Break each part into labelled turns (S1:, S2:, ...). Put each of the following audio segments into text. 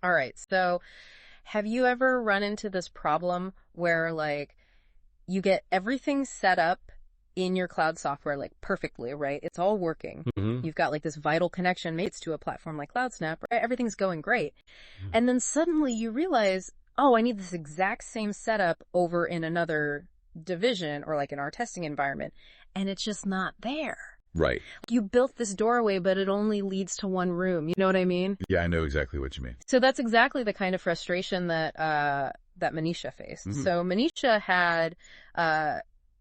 S1: All right. So have you ever run into this problem where like you get everything set up in your cloud software like perfectly, right? It's all working.
S2: Mm-hmm.
S1: You've got like this vital connection made to a platform like CloudSnap, right? Everything's going great. And then suddenly you realize, oh, I need this exact same setup over in another division or like in our testing environment. And it's just not there.
S2: Right.
S1: You built this doorway, but it only leads to one room. You know what I mean?
S2: Yeah, I know exactly what you mean.
S1: So that's exactly the kind of frustration that that Manisha faced.
S2: Mm-hmm.
S1: So Manisha had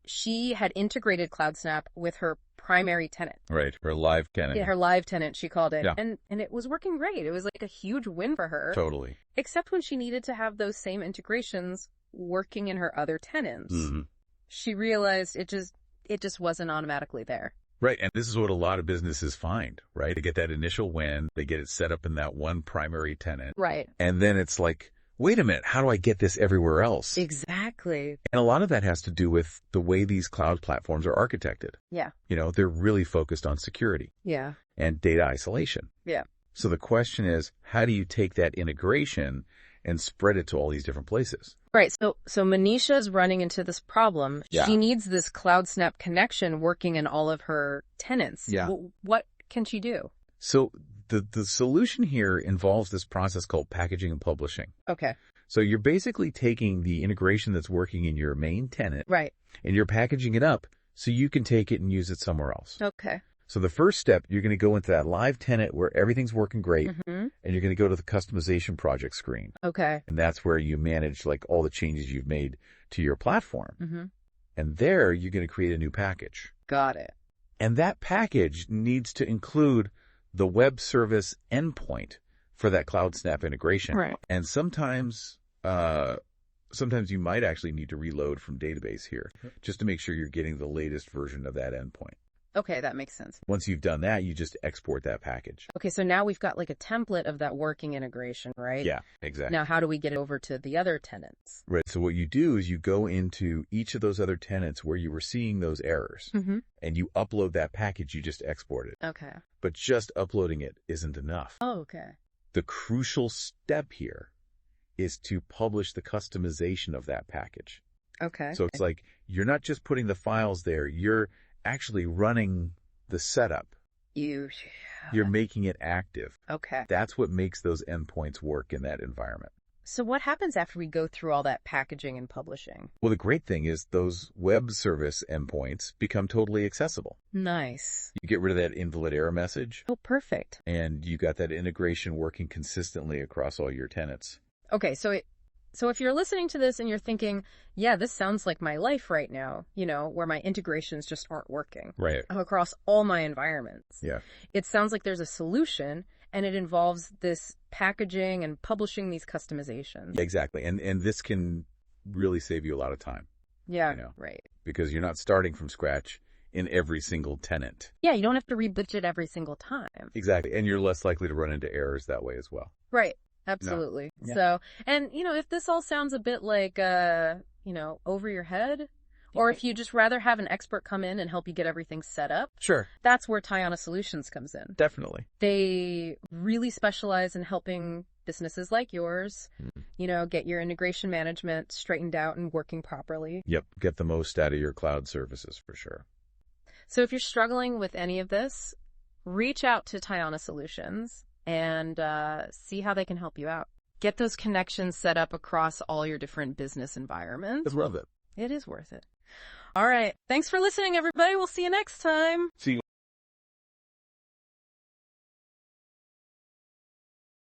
S1: she had integrated CloudSnap with her primary tenant.
S2: Right. Her live tenant.
S1: Yeah, her live tenant, she called it.
S2: Yeah.
S1: And it was working great. It was like a huge win for her.
S2: Totally.
S1: Except when she needed to have those same integrations working in her other tenants.
S2: Mm-hmm.
S1: She realized it just wasn't automatically there.
S2: Right. And this is what a lot of businesses find, right? They get that initial win. They get it set up in that one primary tenant.
S1: Right.
S2: And then it's like, wait a minute, how do I get this everywhere else?
S1: Exactly.
S2: And a lot of that has to do with the way these cloud platforms are architected.
S1: Yeah.
S2: You know, they're really focused on security
S1: Yeah.
S2: and data isolation.
S1: Yeah.
S2: So the question is, how do you take that integration and spread it to all these different places?
S1: Right. So Manisha is running into this problem.
S2: Yeah.
S1: She needs this CloudSnap connection working in all of her tenants.
S2: Yeah.
S1: What can she do?
S2: So the solution here involves this process called packaging and publishing.
S1: Okay.
S2: So you're basically taking the integration that's working in your main tenant
S1: Right.
S2: and you're packaging it up so you can take it and use it somewhere else.
S1: Okay.
S2: So the first step, you're going to go into that live tenant where everything's working great,
S1: Mm-hmm.
S2: and you're going to go to the customization project screen.
S1: Okay.
S2: And that's where you manage like all the changes you've made to your platform.
S1: Mm-hmm.
S2: And there you're going to create a new package.
S1: Got it.
S2: And that package needs to include the Web Service Endpoint for that CloudSnap integration.
S1: Right.
S2: And sometimes you might actually need to reload from database here just to make sure you're getting the latest version of that endpoint.
S1: Okay, that makes sense.
S2: Once you've done that, you just export that package.
S1: Okay, so now we've got like a template of that working integration, right?
S2: Yeah, exactly.
S1: Now, how do we get it over to the other tenants?
S2: Right. So what you do is you go into each of those other tenants where you were seeing those errors
S1: Mm-hmm.
S2: and you upload that package you just exported.
S1: Okay.
S2: But just uploading it isn't enough.
S1: Oh, okay.
S2: The crucial step here is to publish the customization of that package.
S1: Okay.
S2: So it's like you're not just putting the files there, you're actually running the setup. You're making it active.
S1: Okay.
S2: That's what makes those endpoints work in that environment.
S1: So what happens after we go through all that packaging and publishing?
S2: Well, the great thing is those web service endpoints become totally accessible.
S1: Nice.
S2: You get rid of that invalid error message,
S1: Oh, perfect.
S2: and you got that integration working consistently across all your tenants.
S1: Okay, so if you're listening to this and you're thinking, yeah, this sounds like my life right now, you know, where my integrations just aren't working
S2: Right.
S1: across all my environments.
S2: Yeah.
S1: It sounds like there's a solution, and it involves this packaging and publishing these customizations.
S2: Exactly. And this can really save you a lot of time.
S1: Yeah,
S2: You know.
S1: right.
S2: Because you're not starting from scratch in every single tenant.
S1: Yeah, you don't have to rebudget it every single time.
S2: Exactly. And you're less likely to run into errors that way as well.
S1: Right. Absolutely.
S2: Yeah.
S1: So, and you know, if this all sounds a bit like, you know, over your head, or if you just rather have an expert come in and help you get everything set up,
S2: Sure.
S1: that's where Tiana Solutions comes in.
S2: Definitely.
S1: They really specialize in helping businesses like yours, you know, get your integration management straightened out and working properly.
S2: Yep. Get the most out of your cloud services for sure.
S1: So if you're struggling with any of this, reach out to Tiana Solutions and see how they can help you out. Get those connections set up across all your different business environments.
S2: It's worth it.
S1: It is worth it. All right. Thanks for listening, everybody. We'll see you next time.
S2: See you.